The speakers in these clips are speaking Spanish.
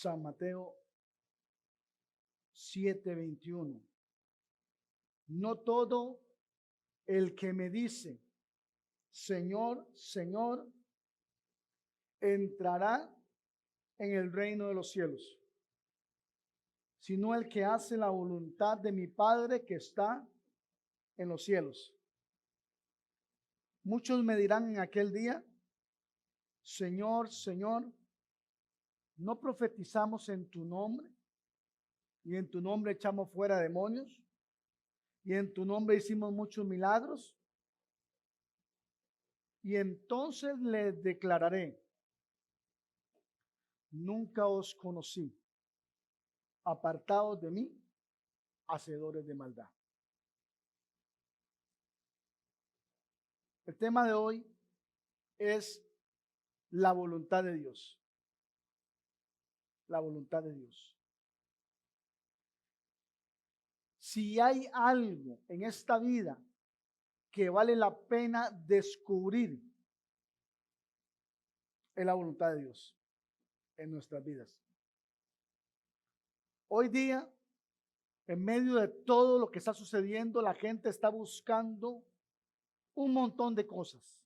San Mateo 7:21. No todo el que me dice, Señor, Señor, entrará en el reino de los cielos, sino el que hace la voluntad de mi Padre que está en los cielos. Muchos me dirán en aquel día, Señor, Señor, ¿no profetizamos en tu nombre? Y en tu nombre echamos fuera demonios. Y en tu nombre hicimos muchos milagros. Y entonces les declararé, nunca os conocí, apartados de mí, hacedores de maldad. El tema de hoy es la voluntad de Dios. La voluntad de Dios. Si hay algo en esta vida que vale la pena descubrir, es la voluntad de Dios en nuestras vidas. Hoy día, en medio de todo lo que está sucediendo, la gente está buscando un montón de cosas.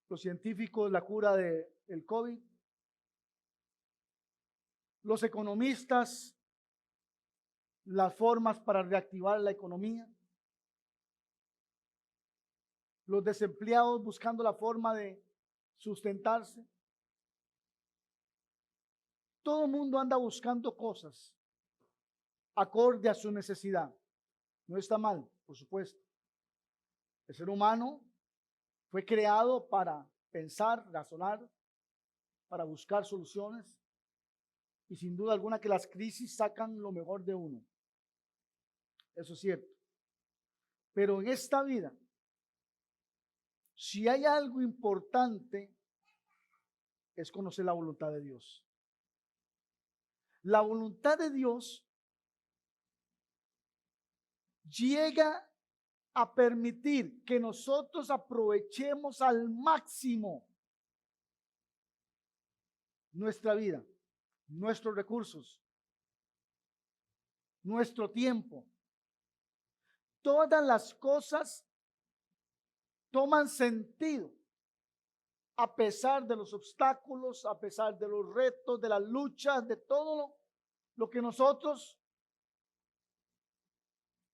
Los científicos, la cura del COVID. Los economistas, las formas para reactivar la economía. Los desempleados buscando la forma de sustentarse. Todo el mundo anda buscando cosas acorde a su necesidad. No está mal, por supuesto. El ser humano fue creado para pensar, razonar, para buscar soluciones. Y sin duda alguna que las crisis sacan lo mejor de uno. Eso es cierto. Pero en esta vida, si hay algo importante, es conocer la voluntad de Dios. La voluntad de Dios llega a permitir que nosotros aprovechemos al máximo nuestra vida, nuestros recursos, nuestro tiempo. Todas las cosas toman sentido a pesar de los obstáculos, a pesar de los retos, de las luchas, de todo lo que nosotros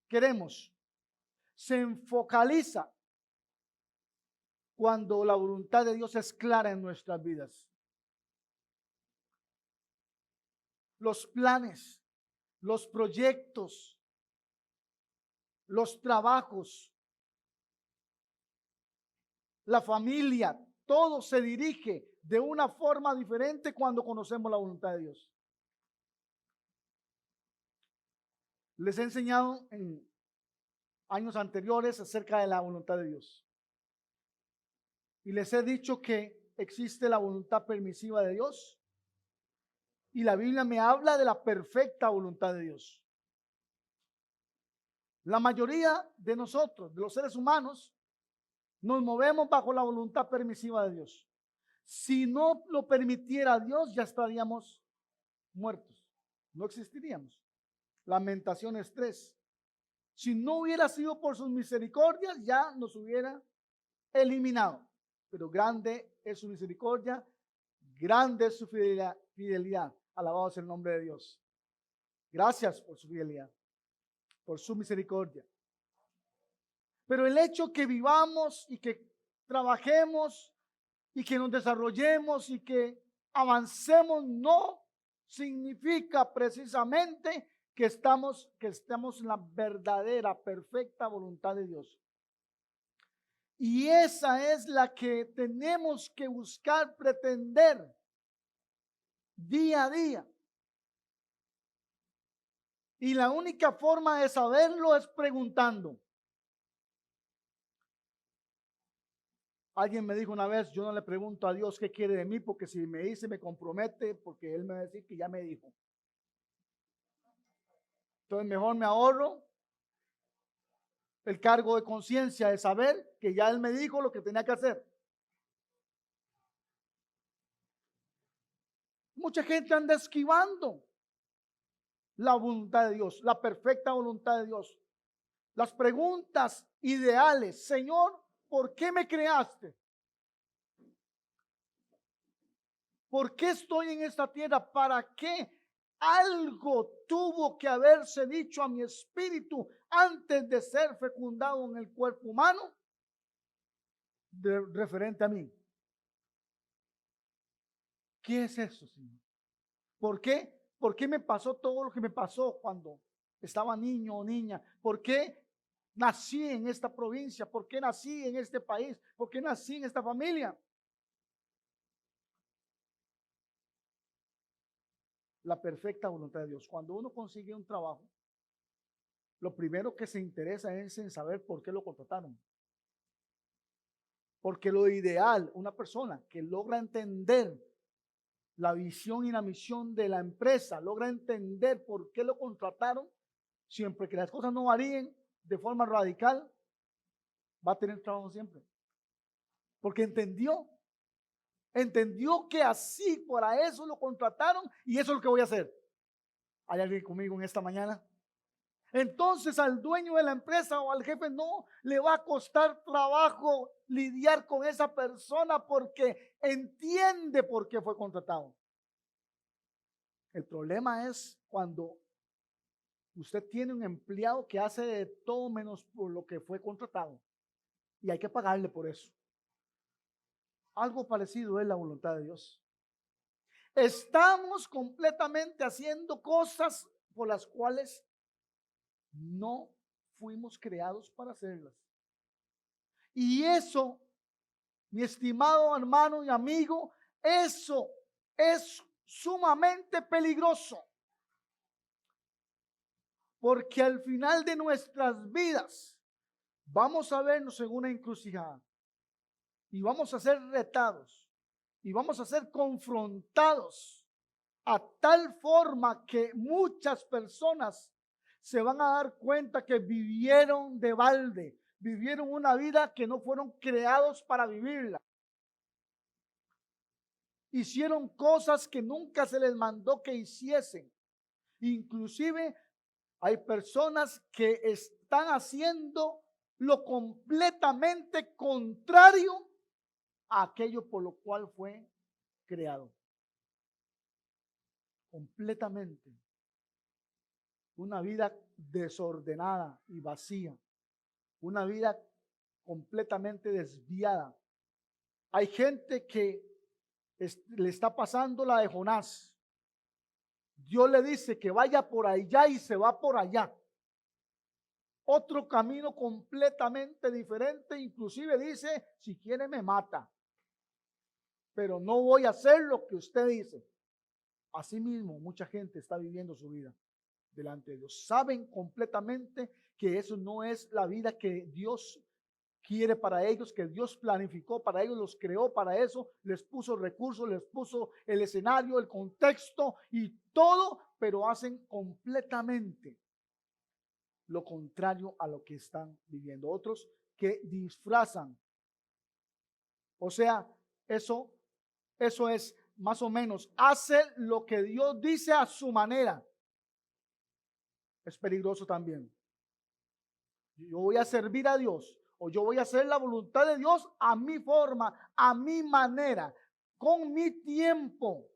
queremos. Se enfocaliza cuando la voluntad de Dios es clara en nuestras vidas. Los planes, los proyectos, los trabajos, la familia, todo se dirige de una forma diferente cuando conocemos la voluntad de Dios. Les he enseñado en años anteriores acerca de la voluntad de Dios. Y les he dicho que existe la voluntad permisiva de Dios. Y la Biblia me habla de la perfecta voluntad de Dios. La mayoría de nosotros, de los seres humanos, nos movemos bajo la voluntad permisiva de Dios. Si no lo permitiera Dios, ya estaríamos muertos. No existiríamos. Lamentaciones 3. Si no hubiera sido por sus misericordias, ya nos hubiera eliminado. Pero grande es su misericordia, grande es su fidelidad. Alabado sea el nombre de Dios. Gracias por su fidelidad, por su misericordia. Pero el hecho que vivamos y que trabajemos y que nos desarrollemos y que avancemos no significa precisamente que estamos en la verdadera, perfecta voluntad de Dios. Y esa es la que tenemos que buscar, pretender día a día. Y la única forma de saberlo es preguntando. Alguien me dijo una vez, yo no le pregunto a Dios qué quiere de mí, porque si me dice, me compromete, porque Él me va a decir que ya me dijo. Entonces mejor me ahorro el cargo de conciencia de saber que ya Él me dijo lo que tenía que hacer. Mucha gente anda esquivando la voluntad de Dios, la perfecta voluntad de Dios. Las preguntas ideales. Señor, ¿por qué me creaste? ¿Por qué estoy en esta tierra? ¿Para qué? Algo tuvo que haberse dicho a mi espíritu antes de ser fecundado en el cuerpo humano referente a mí. ¿Qué es eso, Señor? ¿Por qué? ¿Por qué me pasó todo lo que me pasó cuando estaba niño o niña? ¿Por qué nací en esta provincia? ¿Por qué nací en este país? ¿Por qué nací en esta familia? La perfecta voluntad de Dios. Cuando uno consigue un trabajo, lo primero que se interesa es en saber por qué lo contrataron. Porque lo ideal, una persona que logra entender la visión y la misión de la empresa, logra entender por qué lo contrataron, siempre que las cosas no varíen de forma radical, va a tener trabajo siempre. Porque entendió que así, para eso lo contrataron y eso es lo que voy a hacer. ¿Hay alguien conmigo en esta mañana? Entonces al dueño de la empresa o al jefe no le va a costar trabajo lidiar con esa persona porque entiende por qué fue contratado. El problema es cuando usted tiene un empleado que hace de todo menos por lo que fue contratado y hay que pagarle por eso. Algo parecido es la voluntad de Dios. Estamos completamente haciendo cosas por las cuales no fuimos creados para hacerlas. Y eso, mi estimado hermano y amigo, eso es sumamente peligroso. Porque al final de nuestras vidas vamos a vernos en una encrucijada y vamos a ser retados y vamos a ser confrontados a tal forma que muchas personas se van a dar cuenta que vivieron de balde, vivieron una vida que no fueron creados para vivirla. Hicieron cosas que nunca se les mandó que hiciesen. Inclusive hay personas que están haciendo lo completamente contrario a aquello por lo cual fue creado. Completamente. Una vida desordenada y vacía. Una vida completamente desviada. Hay gente que le está pasando la de Jonás. Dios le dice que vaya por allá y se va por allá. Otro camino completamente diferente, inclusive dice, si quiere me mata. Pero no voy a hacer lo que usted dice. Asimismo, mucha gente está viviendo su vida delante de Dios. Saben completamente que eso no es la vida que Dios quiere para ellos, que Dios planificó para ellos, los creó para eso, les puso recursos, les puso el escenario, el contexto y todo, pero hacen completamente lo contrario a lo que están viviendo. Otros que disfrazan. O sea, eso es más o menos, hace lo que Dios dice a su manera. Es peligroso también. Yo voy a servir a Dios o yo voy a hacer la voluntad de Dios a mi forma, a mi manera, con mi tiempo.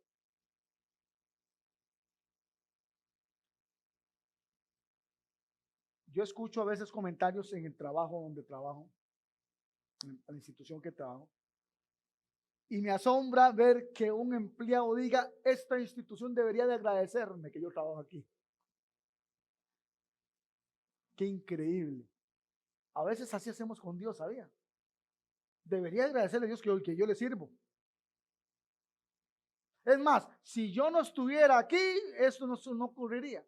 Yo escucho a veces comentarios en el trabajo donde trabajo, en la institución que trabajo, y me asombra ver que un empleado diga, esta institución debería de agradecerme que yo trabajo aquí. Qué increíble. A veces así hacemos con Dios, ¿sabía? Debería agradecerle a Dios que yo le sirvo. Es más, si yo no estuviera aquí, esto no ocurriría.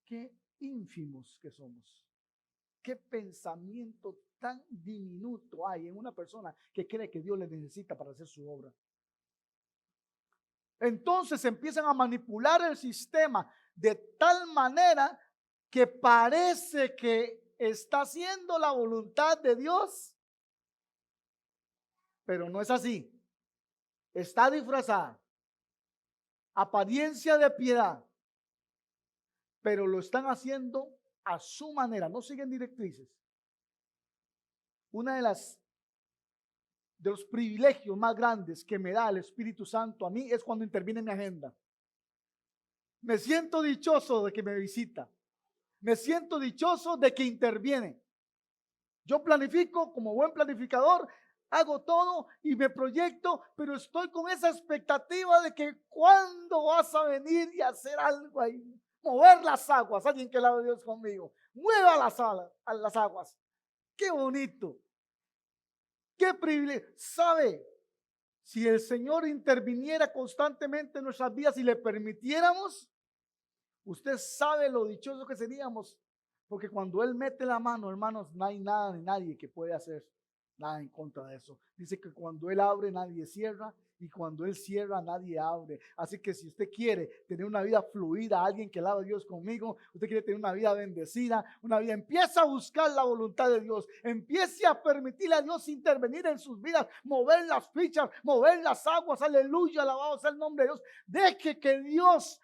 Qué ínfimos que somos. Qué pensamiento tan diminuto hay en una persona que cree que Dios le necesita para hacer su obra. Entonces empiezan a manipular el sistema de tal manera que parece que está haciendo la voluntad de Dios, pero no es así. Está disfrazada. apariencia de piedad, pero lo están haciendo a su manera, no siguen directrices. Una de los privilegios más grandes que me da el Espíritu Santo a mí es cuando interviene en mi agenda. Me siento dichoso de que me visita. Me siento dichoso de que interviene. Yo planifico como buen planificador, hago todo y me proyecto, pero estoy con esa expectativa de que cuándo vas a venir y hacer algo ahí. Mover las aguas, alguien que alabe a Dios conmigo. Mueva las aguas. Qué bonito. Qué privilegio. ¿Sabe? Si el Señor interviniera constantemente en nuestras vidas y le permitiéramos, usted sabe lo dichoso que seríamos. Porque cuando Él mete la mano, hermanos, no hay nada ni nadie que puede hacer nada en contra de eso. Dice que cuando Él abre, nadie cierra. Y cuando Él cierra, nadie abre. Así que si usted quiere tener una vida fluida, alguien que alabe a Dios conmigo, usted quiere tener una vida bendecida, una vida, empieza a buscar la voluntad de Dios. Empiece a permitirle a Dios intervenir en sus vidas, mover las fichas, mover las aguas. Aleluya, alabado sea el nombre de Dios. Deje que Dios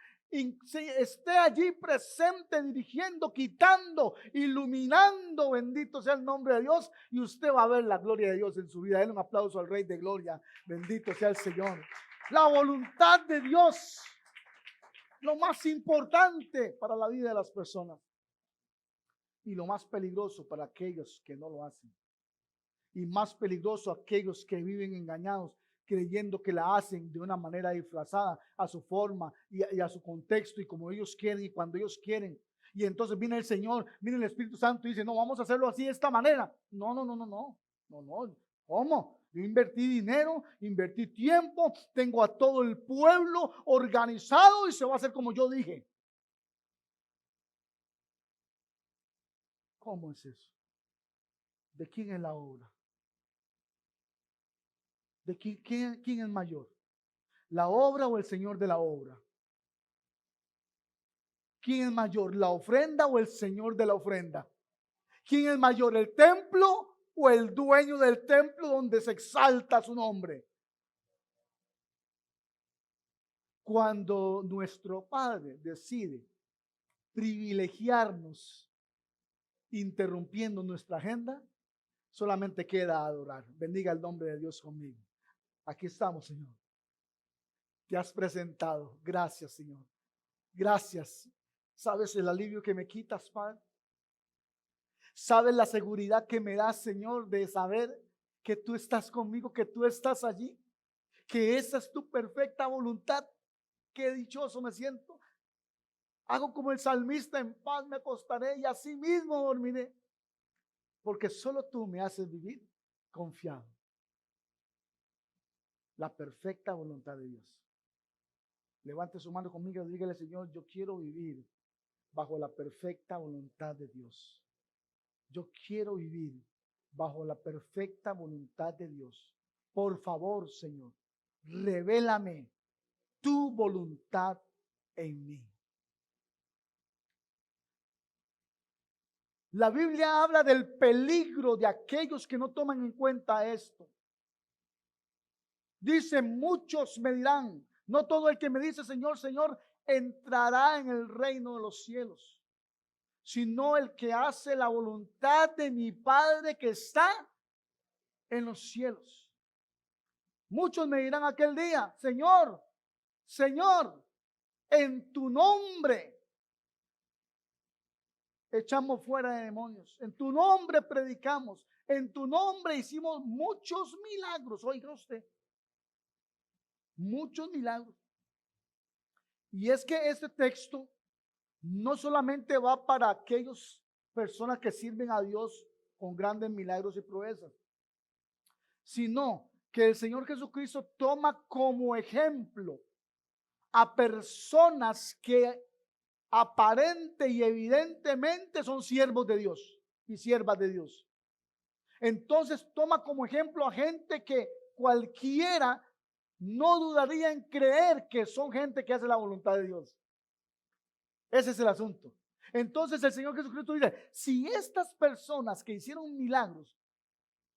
esté allí presente, dirigiendo, quitando, iluminando, bendito sea el nombre de Dios, y usted va a ver la gloria de Dios en su vida. Denle un aplauso al Rey de Gloria, bendito sea el Señor. La voluntad de Dios, lo más importante para la vida de las personas y lo más peligroso para aquellos que no lo hacen, y más peligroso aquellos que viven engañados, creyendo que la hacen de una manera disfrazada, a su forma y a su contexto y como ellos quieren y cuando ellos quieren. Y entonces viene el Señor, viene el Espíritu Santo y dice, no, vamos a hacerlo así de esta manera. No. ¿Cómo? Yo invertí dinero, invertí tiempo, tengo a todo el pueblo organizado y se va a hacer como yo dije. ¿Cómo es eso? ¿De quién es la obra? ¿De quién es mayor? ¿La obra o el Señor de la obra? ¿Quién es mayor, la ofrenda o el Señor de la ofrenda? ¿Quién es mayor, el templo o el dueño del templo donde se exalta su nombre? Cuando nuestro Padre decide privilegiarnos interrumpiendo nuestra agenda, solamente queda adorar. Bendiga el nombre de Dios conmigo. Aquí estamos, Señor. Te has presentado. Gracias, Señor. Gracias. ¿Sabes el alivio que me quitas, Padre? ¿Sabes la seguridad que me das, Señor, de saber que tú estás conmigo, que tú estás allí? Que esa es tu perfecta voluntad. Qué dichoso me siento. Hago como el salmista, en paz me acostaré y así mismo dormiré. Porque solo tú me haces vivir confiado. La perfecta voluntad de Dios. Levante su mano conmigo y dígale, Señor, yo quiero vivir bajo la perfecta voluntad de Dios. Yo quiero vivir bajo la perfecta voluntad de Dios. Por favor, Señor, revélame tu voluntad en mí. La Biblia habla del peligro de aquellos que no toman en cuenta esto. Dice, muchos me dirán, no todo el que me dice Señor, Señor, entrará en el reino de los cielos, sino el que hace la voluntad de mi Padre que está en los cielos. Muchos me dirán aquel día, Señor, Señor, en tu nombre echamos fuera de demonios, en tu nombre predicamos, en tu nombre hicimos muchos milagros. Oiga usted, muchos milagros. Y es que este texto no solamente va para aquellas personas que sirven a Dios con grandes milagros y proezas, sino que el Señor Jesucristo toma como ejemplo a personas que aparente y evidentemente son siervos de Dios y siervas de Dios. Entonces toma como ejemplo a gente que cualquiera no dudaría en creer que son gente que hace la voluntad de Dios. Ese es el asunto. Entonces el Señor Jesucristo dice, si estas personas que hicieron milagros,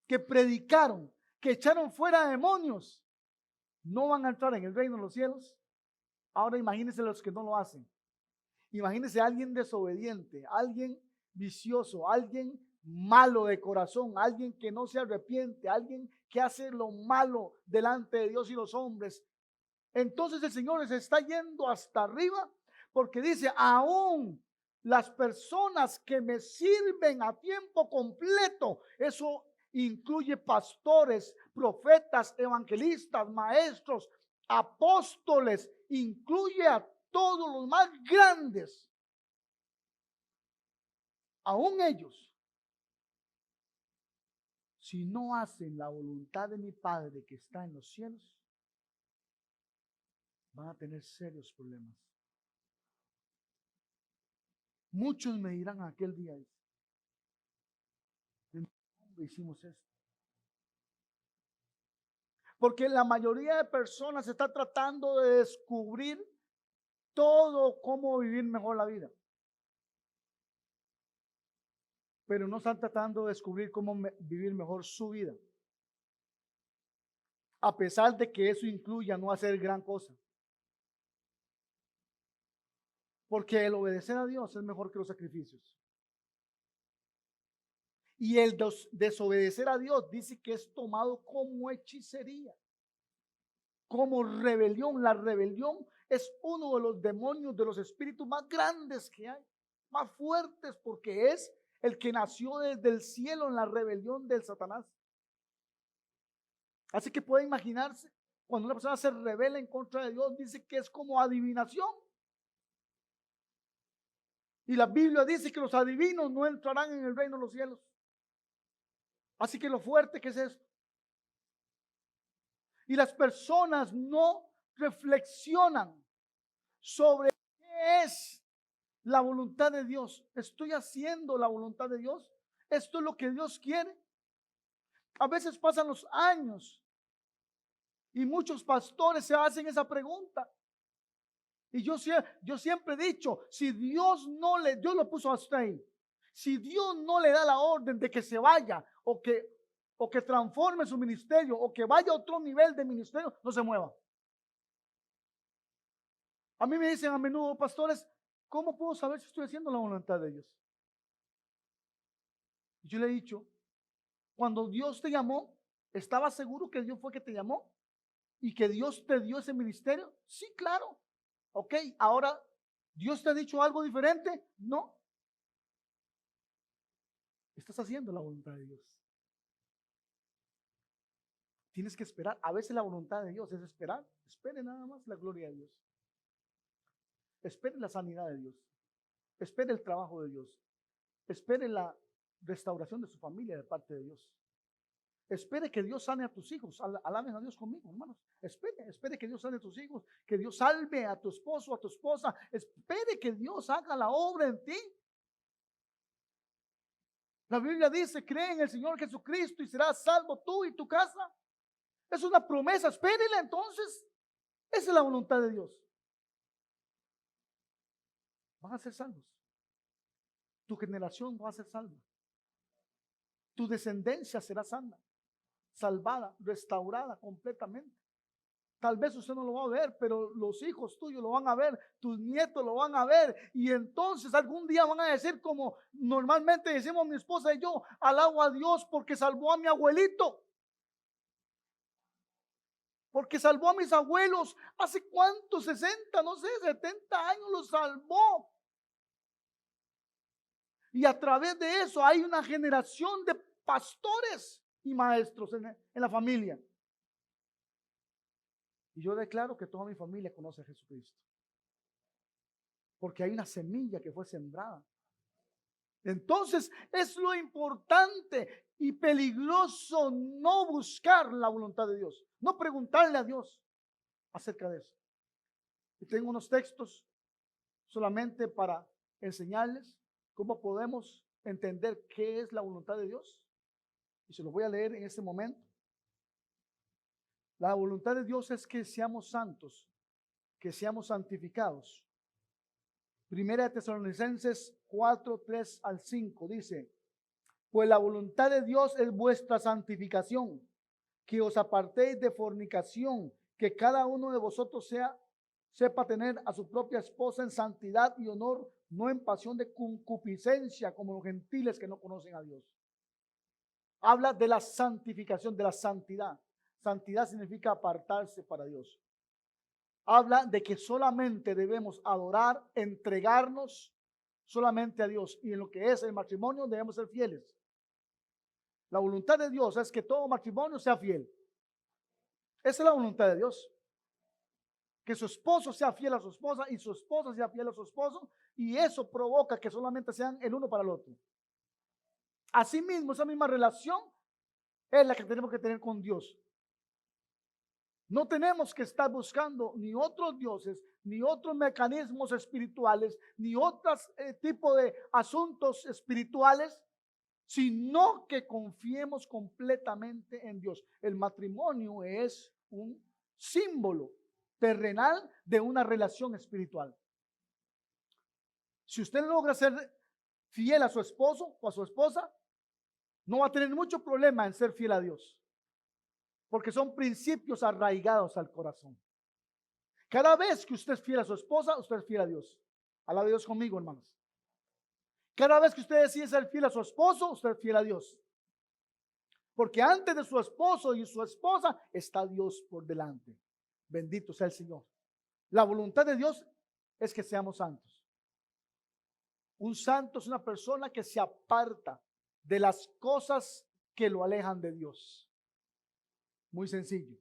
que predicaron, que echaron fuera demonios, no van a entrar en el reino de los cielos, Ahora imagínense los que no lo hacen. Imagínense a alguien desobediente, alguien vicioso, alguien malo de corazón, alguien que no se arrepiente, alguien que hace lo malo delante de Dios y los hombres. Entonces el Señor les está yendo hasta arriba porque dice, aún las personas que me sirven a tiempo completo, eso incluye pastores, profetas, evangelistas, maestros, apóstoles, incluye a todos los más grandes. Aún ellos, si no hacen la voluntad de mi Padre que está en los cielos, van a tener serios problemas. Muchos me dirán aquel día, ¿en dónde hicimos esto? Porque la mayoría de personas está tratando de descubrir todo cómo vivir mejor la vida. Pero no están tratando de descubrir cómo vivir mejor su vida. A pesar de que eso incluya no hacer gran cosa. Porque el obedecer a Dios es mejor que los sacrificios. Y el desobedecer a Dios dice que es tomado como hechicería, como rebelión. La rebelión es uno de los demonios, de los espíritus más grandes que hay, más fuertes, porque es el que nació desde el cielo en la rebelión del Satanás. Así que puede imaginarse, cuando una persona se rebela en contra de Dios, dice que es como adivinación. Y la Biblia dice que los adivinos no entrarán en el reino de los cielos. Así que lo fuerte que es esto. Y las personas no reflexionan sobre qué es la voluntad de Dios. ¿Estoy haciendo la voluntad de Dios? ¿Esto es lo que Dios quiere? A veces pasan los años y muchos pastores se hacen esa pregunta. Y yo siempre he dicho, si Dios lo puso a usted ahí. Si Dios no le da la orden de que se vaya o que transforme su ministerio o que vaya a otro nivel de ministerio, no se mueva. A mí me dicen a menudo, pastores, ¿cómo puedo saber si estoy haciendo la voluntad de Dios? Y yo le he dicho, cuando Dios te llamó, ¿estabas seguro que Dios fue que te llamó? ¿Y que Dios te dio ese ministerio? Sí, claro. Ok, ahora, ¿Dios te ha dicho algo diferente? No. Estás haciendo la voluntad de Dios. Tienes que esperar. A veces la voluntad de Dios es esperar. Espere nada más la gloria de Dios. Espere la sanidad de Dios. Espere el trabajo de Dios. Espere la restauración de su familia de parte de Dios. Espere que Dios sane a tus hijos. Alaben a Dios conmigo, hermanos. Espere que Dios sane a tus hijos. Que Dios salve a tu esposo, a tu esposa. Espere que Dios haga la obra en ti. La Biblia dice, cree en el Señor Jesucristo y serás salvo tú y tu casa. Es una promesa, espérela entonces. Esa es la voluntad de Dios. Van a ser salvos. Tu generación va a ser salva. Tu descendencia será sana, salvada, restaurada completamente. Tal vez usted no lo va a ver, pero los hijos tuyos lo van a ver, tus nietos lo van a ver, y entonces algún día van a decir como normalmente decimos mi esposa y yo, alabo a Dios porque salvó a mi abuelito, porque salvó a mis abuelos, hace cuántos, 60, no sé, 70 años los salvó. Y a través de eso hay una generación de pastores y maestros en la familia. Y yo declaro que toda mi familia conoce a Jesucristo. Porque hay una semilla que fue sembrada. Entonces es lo importante y peligroso no buscar la voluntad de Dios. No preguntarle a Dios acerca de eso. Y tengo unos textos solamente para enseñarles cómo podemos entender qué es la voluntad de Dios. Y se los voy a leer en este momento. La voluntad de Dios es que seamos santos, que seamos santificados. Primera de Tesalonicenses 4, 3 al 5 dice, pues la voluntad de Dios es vuestra santificación, que os apartéis de fornicación, que cada uno de vosotros sea sepa tener a su propia esposa en santidad y honor, no en pasión de concupiscencia como los gentiles que no conocen a Dios. Habla de la santificación, de la santidad. Santidad significa apartarse para Dios. Habla de que solamente debemos adorar, entregarnos solamente a Dios. Y en lo que es el matrimonio debemos ser fieles. La voluntad de Dios es que todo matrimonio sea fiel. Esa es la voluntad de Dios. Que su esposo sea fiel a su esposa y su esposa sea fiel a su esposo. Y eso provoca que solamente sean el uno para el otro. Asimismo, esa misma relación es la que tenemos que tener con Dios. No tenemos que estar buscando ni otros dioses, ni otros mecanismos espirituales, ni otros tipos de asuntos espirituales, sino que confiemos completamente en Dios. El matrimonio es un símbolo terrenal de una relación espiritual. Si usted logra ser fiel a su esposo o a su esposa, no va a tener mucho problema en ser fiel a Dios, porque son principios arraigados al corazón. Cada vez que usted es fiel a su esposa, usted es fiel a Dios. Alaba a Dios conmigo, hermanos. Cada vez que usted decide ser fiel a su esposo, usted es fiel a Dios. Porque antes de su esposo y su esposa está Dios por delante. Bendito sea el Señor. La voluntad de Dios es que seamos santos. Un santo es una persona que se aparta de las cosas que lo alejan de Dios. Muy sencillo.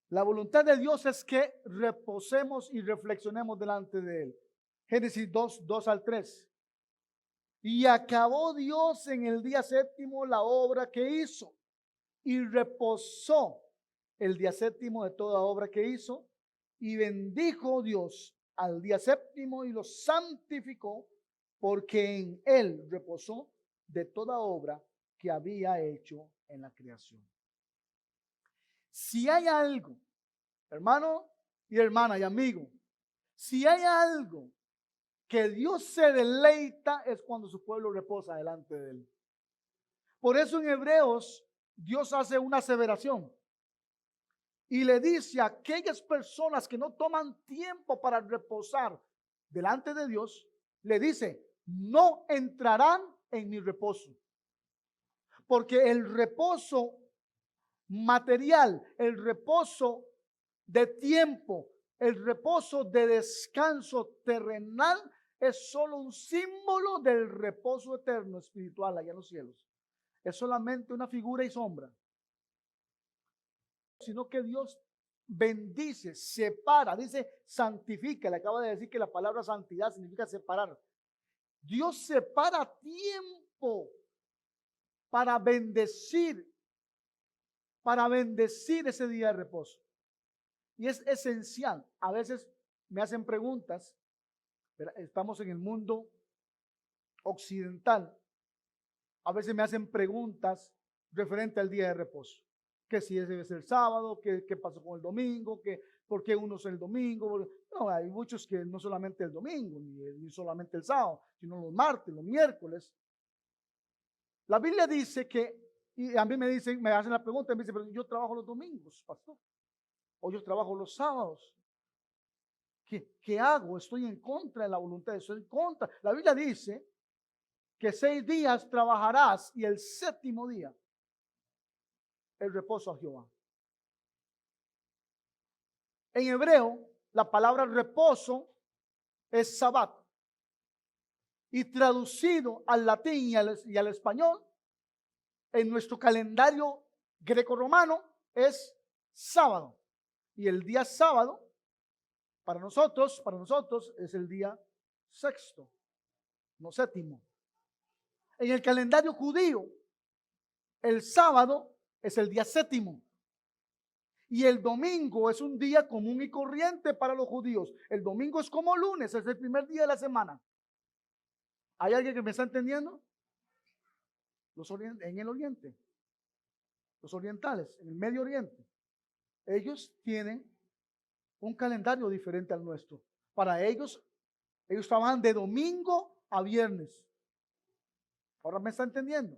La voluntad de Dios es que reposemos y reflexionemos delante de Él. Génesis 2 al 3. Y acabó Dios en el día séptimo la obra que hizo y reposó el día séptimo de toda obra que hizo y bendijo Dios al día séptimo y lo santificó porque en él reposó de toda obra que había hecho en la creación. Si hay algo, hermano y hermana y amigo, si hay algo que Dios se deleita es cuando su pueblo reposa delante de él. Por eso en Hebreos Dios hace una aseveración y le dice a aquellas personas que no toman tiempo para reposar delante de Dios, le dice, no entrarán en mi reposo. Porque el reposo material, el reposo de tiempo, el reposo de descanso terrenal es solo un símbolo del reposo eterno espiritual allá en los cielos. Es solamente una figura y sombra. Sino que Dios bendice, separa, dice santifica. Le acabo de decir que la palabra santidad significa separar. Dios separa tiempo para bendecir ese día de reposo. Y es esencial. A veces me hacen preguntas. Estamos en el mundo occidental. A veces me hacen preguntas referente al día de reposo. Que si debe ser el sábado, qué pasó con el domingo, por qué uno es el domingo. No, hay muchos que no solamente el domingo, ni solamente el sábado, sino los martes, los miércoles. La Biblia dice que, y a mí me hacen la pregunta, me dicen, pero yo trabajo los domingos, pastor. O yo trabajo los sábados. ¿Qué hago? Estoy en contra de la voluntad, estoy en contra. La Biblia dice que 6 días trabajarás y el séptimo día el reposo a Jehová. En hebreo, la palabra reposo es sabbat. Y traducido al latín y al español, en nuestro calendario greco-romano es sábado. Y el día sábado, para nosotros es el día sexto, no séptimo. En el calendario judío, el sábado es el día séptimo. Y el domingo es un día común y corriente para los judíos. El domingo es como lunes, es el primer día de la semana. ¿Hay alguien que me está entendiendo? En el oriente, los orientales, en el Medio Oriente, ellos tienen un calendario diferente al nuestro. Para ellos trabajan de domingo a viernes. ¿Ahora me está entendiendo?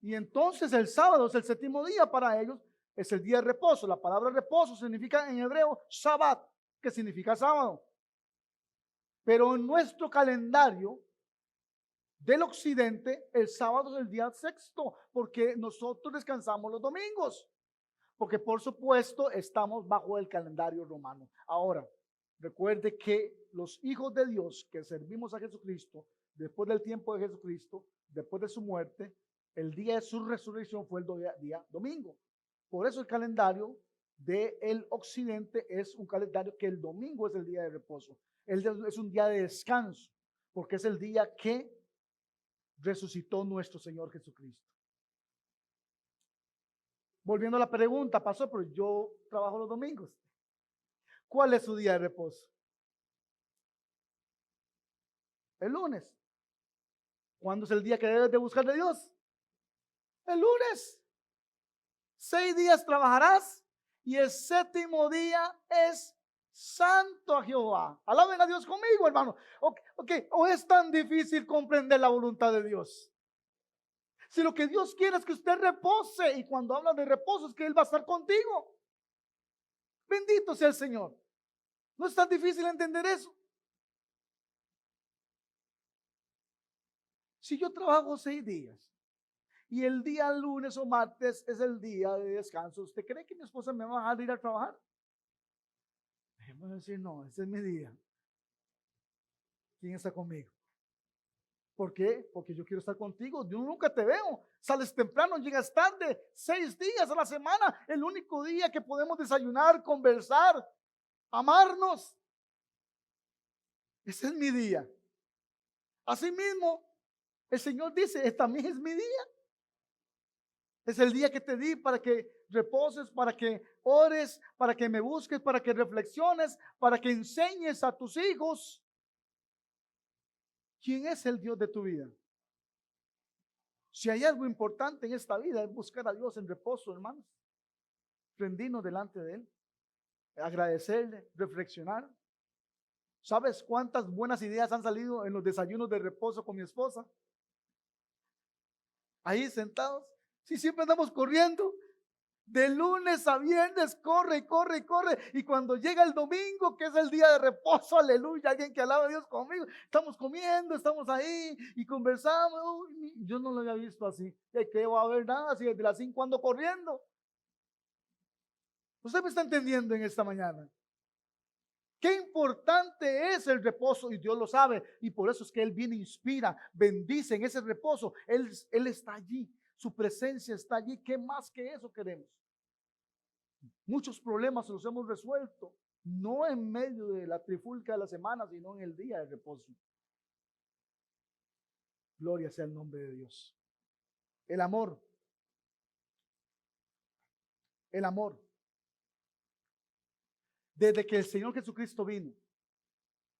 Y entonces el sábado es el séptimo día para ellos. es el día de reposo. La palabra reposo significa en hebreo Shabbat, que significa sábado. Pero en nuestro calendario del occidente, el sábado es el día sexto, porque nosotros descansamos los domingos. Porque por supuesto estamos bajo el calendario romano. Ahora, recuerde que los hijos de Dios que servimos a Jesucristo, después del tiempo de Jesucristo, después de su muerte, el día de su resurrección fue el día domingo. Por eso el calendario del occidente es un calendario que el domingo es el día de reposo. Es un día de descanso, porque es el día que resucitó nuestro Señor Jesucristo. Volviendo a la pregunta, pasó, pero yo trabajo los domingos. ¿Cuál es su día de reposo? El lunes. ¿Cuándo es el día que debes de buscar de Dios? El lunes. 6 días trabajarás y el séptimo día es santo a Jehová. Alaben a Dios conmigo, hermano. Okay. ¿O es tan difícil comprender la voluntad de Dios? Si lo que Dios quiere es que usted repose, y cuando habla de reposo es que Él va a estar contigo. Bendito sea el Señor. No es tan difícil entender eso. Si yo trabajo 6 días y el día lunes o martes es el día de descanso, ¿usted cree que mi esposa me va a dejar ir a trabajar? Déjeme decir, no, ese es mi día. ¿Quién está conmigo? ¿Por qué? Porque yo quiero estar contigo. Yo nunca te veo. Sales temprano, llegas tarde. 6 días a la semana. El único día que podemos desayunar, conversar, amarnos. Ese es mi día. Asimismo, el Señor dice, esta también es mi día. Es el día que te di para que reposes, para que ores, para que me busques, para que reflexiones, para que enseñes a tus hijos. ¿Quién es el Dios de tu vida? Si hay algo importante en esta vida es buscar a Dios en reposo, hermanos. Rendirnos delante de Él, agradecerle, reflexionar. ¿Sabes cuántas buenas ideas han salido en los desayunos de reposo con mi esposa? Ahí sentados. Si siempre andamos corriendo. De lunes a viernes corre y corre y corre. Y cuando llega el domingo, que es el día de reposo, aleluya, alguien que alaba a Dios conmigo. Estamos comiendo, estamos ahí y conversamos. Uy, yo no lo había visto así. ¿Qué va a haber nada? Si desde las 5 ando corriendo. ¿Usted me está entendiendo en esta mañana? Qué importante es el reposo y Dios lo sabe. Y por eso es que Él viene, inspira, bendice en ese reposo. Él está allí. Su presencia está allí. ¿Qué más que eso queremos? Muchos problemas los hemos resuelto, no en medio de la trifulca de la semana, sino en el día de reposo. Gloria sea el nombre de Dios. El amor. El amor. Desde que el Señor Jesucristo vino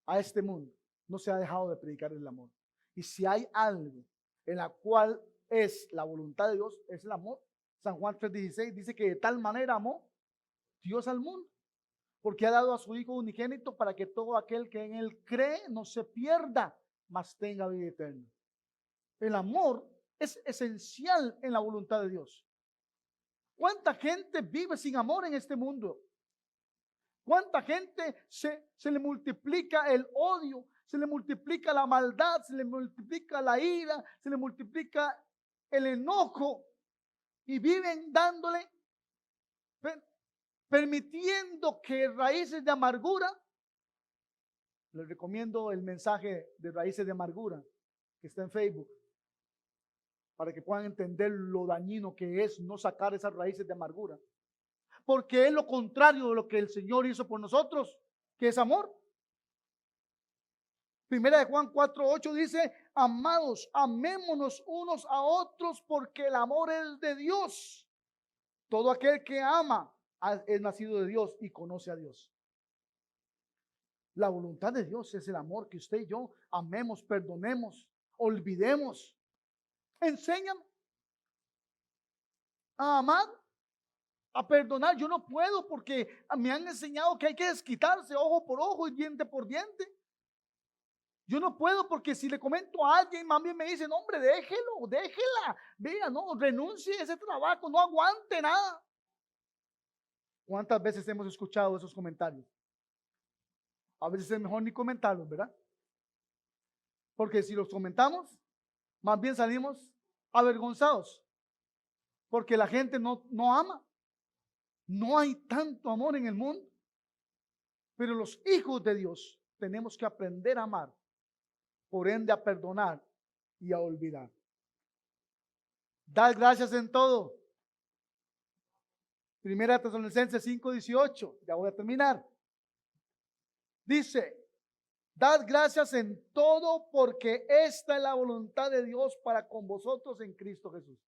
a este mundo, no se ha dejado de predicar el amor. Y si hay algo en la cual es la voluntad de Dios, es el amor. San Juan 3:16 dice que de tal manera amó Dios al mundo, porque ha dado a su Hijo unigénito para que todo aquel que en Él cree no se pierda, mas tenga vida eterna. El amor es esencial en la voluntad de Dios. ¿Cuánta gente vive sin amor en este mundo? ¿Cuánta gente se le multiplica el odio, se le multiplica la maldad, se le multiplica la ira, se le multiplica el enojo y viven dándole, permitiendo que raíces de amargura? Les recomiendo el mensaje de raíces de amargura que está en Facebook para que puedan entender lo dañino que es no sacar esas raíces de amargura. Porque es lo contrario de lo que el Señor hizo por nosotros, que es amor. Primera de Juan 4:8 dice: amados, amémonos unos a otros porque el amor es de Dios. Todo aquel que ama es nacido de Dios y conoce a Dios. La voluntad de Dios es el amor, que usted y yo amemos, perdonemos, olvidemos. Enséñame a amar, a perdonar. Yo no puedo porque me han enseñado que hay que desquitarse ojo por ojo y diente por diente. Yo no puedo porque si le comento a alguien, mami me dice: no, hombre, déjela, vea, no, renuncie a ese trabajo, no aguante nada. ¿Cuántas veces hemos escuchado esos comentarios? A veces es mejor ni comentarlos, ¿verdad? Porque si los comentamos, más bien salimos avergonzados. Porque la gente no ama. No hay tanto amor en el mundo. Pero los hijos de Dios tenemos que aprender a amar. Por ende, a perdonar y a olvidar. Dar gracias en todo. Primera Tesalonicenses 5:18. Ya voy a terminar. Dice, dad gracias en todo porque esta es la voluntad de Dios para con vosotros en Cristo Jesús.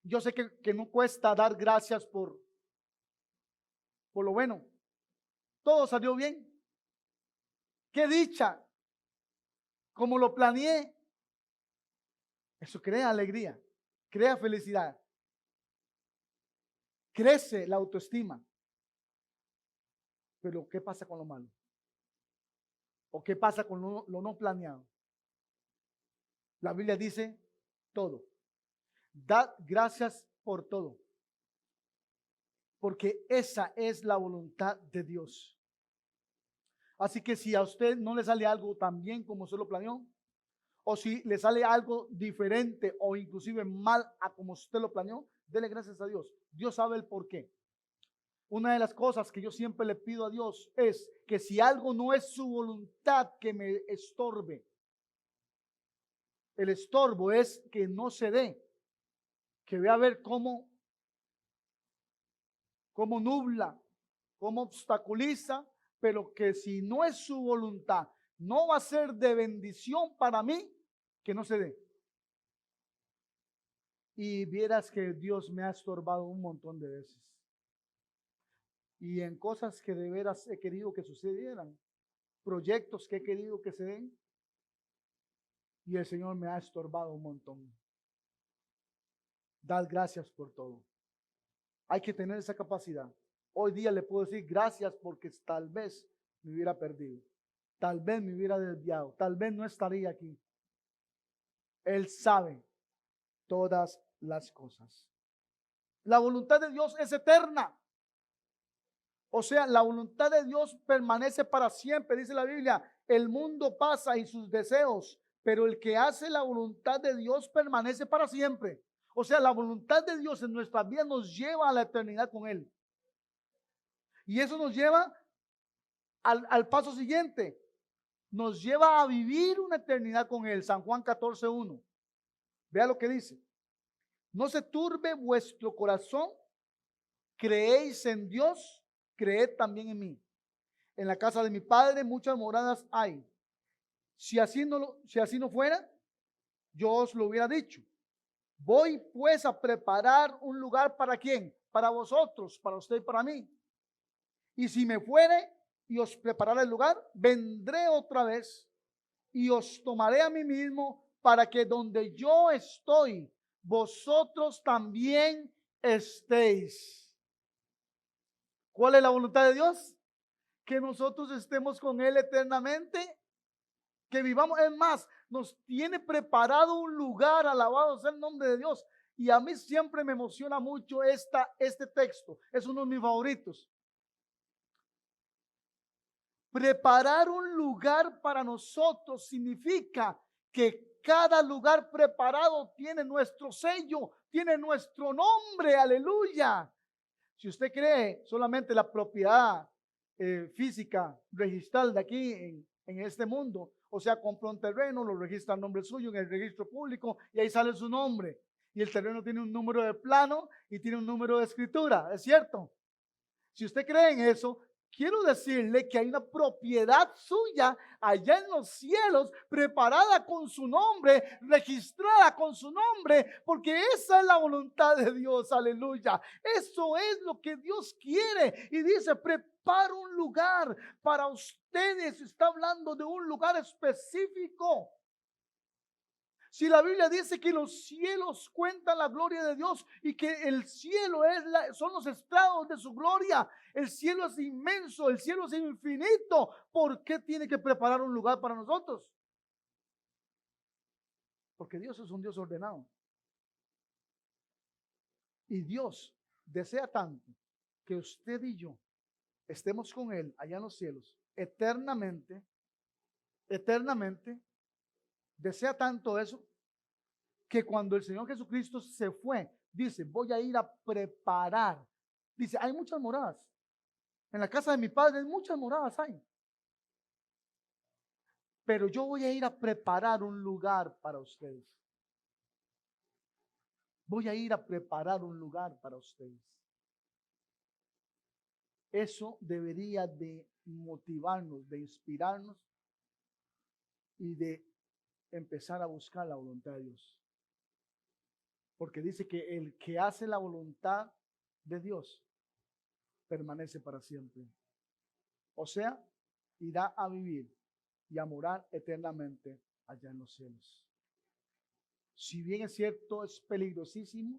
Yo sé que no cuesta dar gracias por lo bueno. Todo salió bien. Qué dicha. Como lo planeé. Eso crea alegría, crea felicidad. Crece la autoestima. Pero ¿qué pasa con lo malo? ¿O qué pasa con lo no planeado? La Biblia dice todo. Dad gracias por todo. Porque esa es la voluntad de Dios. Así que si a usted no le sale algo tan bien como usted lo planeó, o si le sale algo diferente o inclusive mal a como usted lo planeó, dele gracias a Dios. Dios sabe el por qué. Una de las cosas que yo siempre le pido a Dios es que si algo no es su voluntad, que me estorbe. El estorbo es que no se dé, que vea a ver cómo nubla, cómo obstaculiza, pero que si no es su voluntad, no va a ser de bendición para mí, que no se dé. Y vieras que Dios me ha estorbado un montón de veces. Y en cosas que de veras he querido que sucedieran, proyectos que he querido que se den, y el Señor me ha estorbado un montón. Dad gracias por todo. Hay que tener esa capacidad. Hoy día le puedo decir gracias porque tal vez me hubiera perdido, tal vez me hubiera desviado, tal vez no estaría aquí. Él sabe todas las cosas. La voluntad de Dios es eterna. O sea, la voluntad de Dios permanece para siempre. Dice la Biblia, el mundo pasa y sus deseos, pero el que hace la voluntad de Dios permanece para siempre. O sea, la voluntad de Dios en nuestra vida nos lleva a la eternidad con Él. Y eso nos lleva al paso siguiente. Nos lleva a vivir una eternidad con Él. San Juan 14:1. Vea lo que dice. No se turbe vuestro corazón. Creéis en Dios, creed también en mí. En la casa de mi Padre muchas moradas hay. Si así no fuera, yo os lo hubiera dicho. Voy pues a preparar un lugar para quién, para vosotros, para usted y para mí. Y si me fuere y os prepararé el lugar, vendré otra vez y os tomaré a mí mismo para que donde yo estoy, vosotros también estéis. ¿Cuál es la voluntad de Dios? Que nosotros estemos con Él eternamente, que vivamos. Es más, nos tiene preparado un lugar, alabado sea el nombre de Dios. Y a mí siempre me emociona mucho este texto, es uno de mis favoritos. Preparar un lugar para nosotros significa que cada lugar preparado tiene nuestro sello, tiene nuestro nombre, aleluya. Si usted cree solamente la propiedad física registral de aquí en este mundo, o sea, compra un terreno, lo registra el nombre suyo en el registro público y ahí sale su nombre. Y el terreno tiene un número de plano y tiene un número de escritura, ¿es cierto? Si usted cree en eso, quiero decirle que hay una propiedad suya allá en los cielos, preparada con su nombre, registrada con su nombre, porque esa es la voluntad de Dios, aleluya. Eso es lo que Dios quiere y dice, prepara un lugar para ustedes. Está hablando de un lugar específico. Si la Biblia dice que los cielos cuentan la gloria de Dios y que el cielo son los estrados de su gloria, el cielo es inmenso, el cielo es infinito, ¿por qué tiene que preparar un lugar para nosotros? Porque Dios es un Dios ordenado. Y Dios desea tanto que usted y yo estemos con Él allá en los cielos eternamente, eternamente, desea tanto eso que cuando el Señor Jesucristo se fue, dice, voy a ir a preparar. Dice, hay muchas moradas. En la casa de mi padre muchas moradas hay. Pero yo voy a ir a preparar un lugar para ustedes. Voy a ir a preparar un lugar para ustedes. Eso debería de motivarnos, de inspirarnos y de empezar a buscar la voluntad de Dios. Porque dice que el que hace la voluntad de Dios permanece para siempre. O sea, irá a vivir y a morar eternamente allá en los cielos. Si bien es cierto, es peligrosísimo,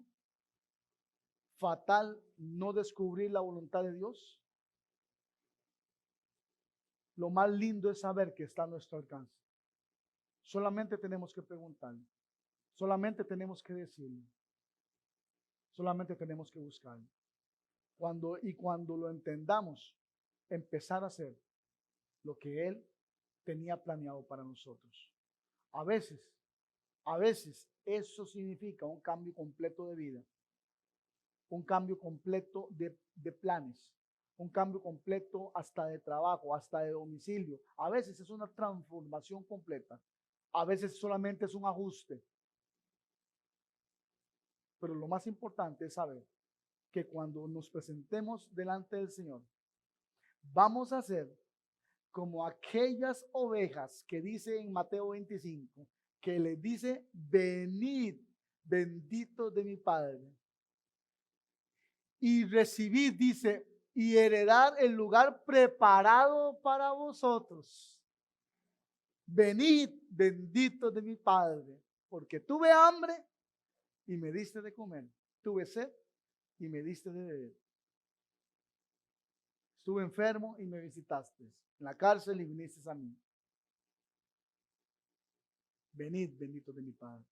fatal no descubrir la voluntad de Dios, lo más lindo es saber que está a nuestro alcance. Solamente tenemos que preguntar, solamente tenemos que decirlo, solamente tenemos que buscarlo. Cuando lo entendamos, empezar a hacer lo que Él tenía planeado para nosotros. A veces eso significa un cambio completo de vida, un cambio completo de planes, un cambio completo hasta de trabajo, hasta de domicilio. A veces es una transformación completa, a veces solamente es un ajuste. Pero lo más importante es saber que cuando nos presentemos delante del Señor, vamos a ser como aquellas ovejas que dice en Mateo 25, que le dice, venid, benditos de mi Padre, y recibid, dice, y heredar el lugar preparado para vosotros. Venid, benditos de mi Padre, porque tuve hambre y me diste de comer, tuve sed y me diste de beber. Estuve enfermo y me visitaste, en la cárcel y viniste a mí. Venid, benditos de mi Padre.